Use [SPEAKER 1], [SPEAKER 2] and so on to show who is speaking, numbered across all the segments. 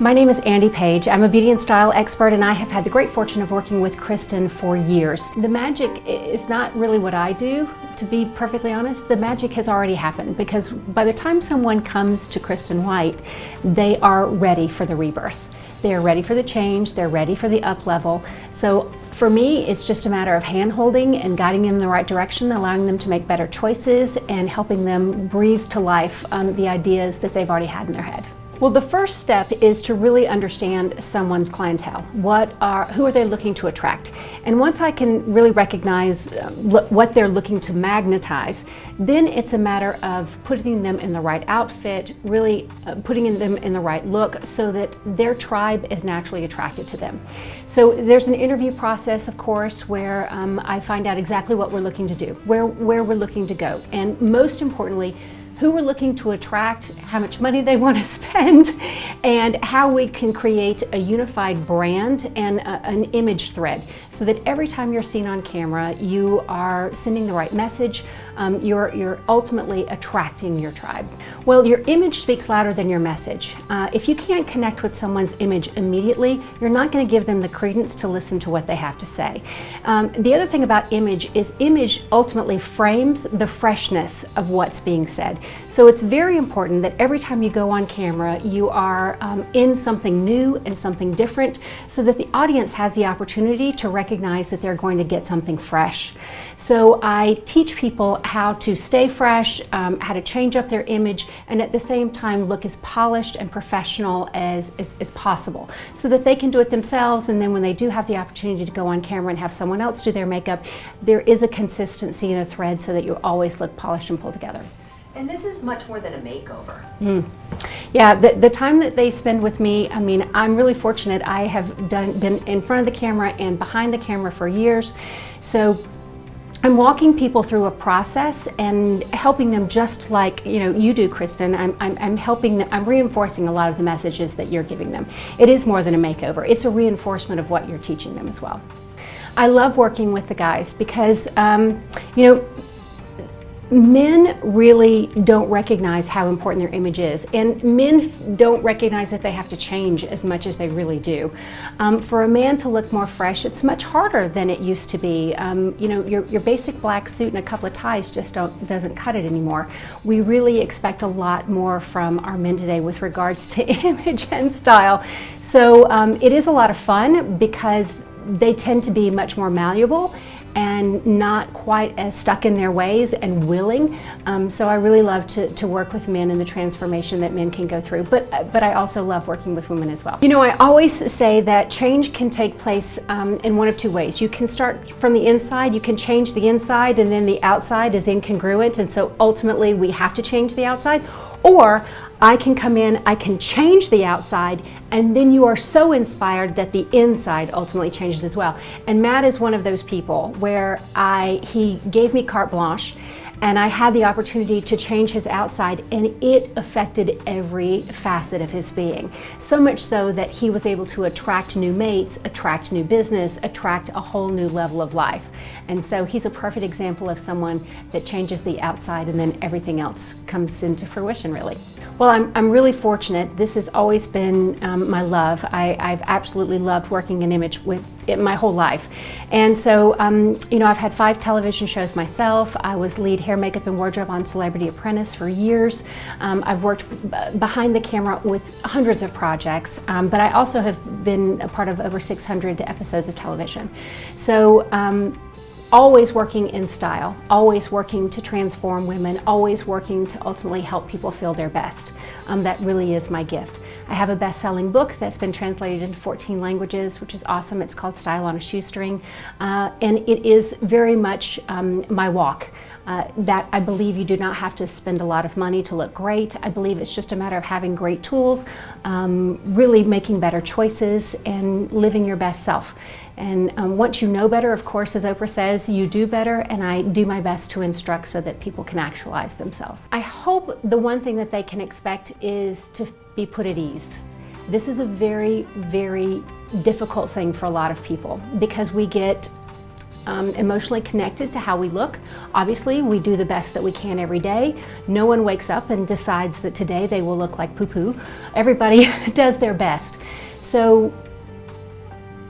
[SPEAKER 1] My name is Paige. I'm a beauty and style expert, and I have had the great fortune of working with Kristen for years. The magic is not really what I do, to be perfectly honest. The magic has already happened, because by the time someone comes to Kristen White, they are ready for the rebirth. They are ready for the change, they're ready for the up level. So for me, it's just a matter of hand-holding and guiding them in the right direction, allowing them to make better choices and helping them breathe to life the ideas that they've already had in their head. Well, the first step is to really understand someone's clientele. Who are they looking to attract? And once I can really recognize what they're looking to magnetize, then it's a matter of putting them in the right outfit, really putting them in the right look so that their tribe is naturally attracted to them. So there's an interview process, of course, where I find out exactly what we're looking to do, where we're looking to go, and most importantly, who we're looking to attract, how much money they want to spend, and how we can create a unified brand and an image thread so that every time you're seen on camera, you are sending the right message, you're ultimately attracting your tribe. Well, your image speaks louder than your message. If you can't connect with someone's image immediately, you're not going to give them the credence to listen to what they have to say. The other thing about image is image ultimately frames the freshness of what's being said. So it's very important that every time you go on camera, you are in something new and something different so that the audience has the opportunity to recognize that they're going to get something fresh. So I teach people how to stay fresh, how to change up their image, and at the same time look as polished and professional as possible so that they can do it themselves, and then when they do have the opportunity to go on camera and have someone else do their makeup, there is a consistency and a thread so that you always look polished and pulled together.
[SPEAKER 2] And this is much more than a makeover.
[SPEAKER 1] Yeah, the time that they spend with me, I mean, I'm really fortunate. I have been in front of the camera and behind the camera for years. So I'm walking people through a process and helping them just like you do, Kristen. I'm helping them, I'm reinforcing a lot of the messages that you're giving them. It is more than a makeover. It's a reinforcement of what you're teaching them as well. I love working with the guys because, men really don't recognize how important their image is, and men don't recognize that they have to change as much as they really do. For a man to look more fresh, it's much harder than it used to be. Your basic black suit and a couple of ties just doesn't cut it anymore. We really expect a lot more from our men today with regards to image and style. So it is a lot of fun because they tend to be much more malleable and not quite as stuck in their ways and willing. So I really love to work with men and the transformation that men can go through. But I also love working with women as well. I always say that change can take place in one of two ways. You can start from the inside, you can change the inside, and then the outside is incongruent, and so ultimately we have to change the outside. Or I can come in, I can change the outside, and then you are so inspired that the inside ultimately changes as well. And Matt is one of those people where he gave me carte blanche, and I had the opportunity to change his outside, and it affected every facet of his being. So much so that he was able to attract new mates, attract new business, attract a whole new level of life. And so he's a perfect example of someone that changes the outside and then everything else comes into fruition, really. Well, I'm really fortunate. This has always been my love. I've absolutely loved working in image with it my whole life. And so, I've had 5 television shows myself. I was lead hair, makeup, and wardrobe on Celebrity Apprentice for years. I've worked behind the camera with hundreds of projects, but I also have been a part of over 600 episodes of television. So, always working in style, always working to transform women, always working to ultimately help people feel their best. That really is my gift. I have a best-selling book that's been translated into 14 languages, which is awesome. It's called Style on a Shoestring, and it is very much my walk. That I believe you do not have to spend a lot of money to look great. I believe it's just a matter of having great tools, really making better choices, and living your best self. And once you know better, of course, as Oprah says, you do better, and I do my best to instruct so that people can actualize themselves. I hope the one thing that they can expect is to be put at ease. This is a very, very difficult thing for a lot of people because we get emotionally connected to how we look. Obviously, we do the best that we can every day. No one wakes up and decides that today they will look like poo-poo. Everybody does their best. So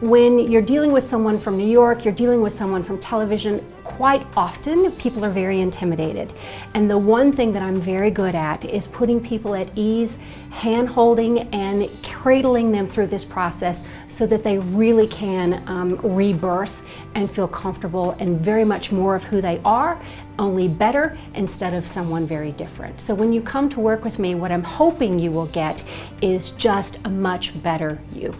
[SPEAKER 1] when you're dealing with someone from New York, you're dealing with someone from television, quite often people are very intimidated. And the one thing that I'm very good at is putting people at ease, hand-holding and cradling them through this process so that they really can rebirth and feel comfortable and very much more of who they are, only better instead of someone very different. So when you come to work with me, what I'm hoping you will get is just a much better you.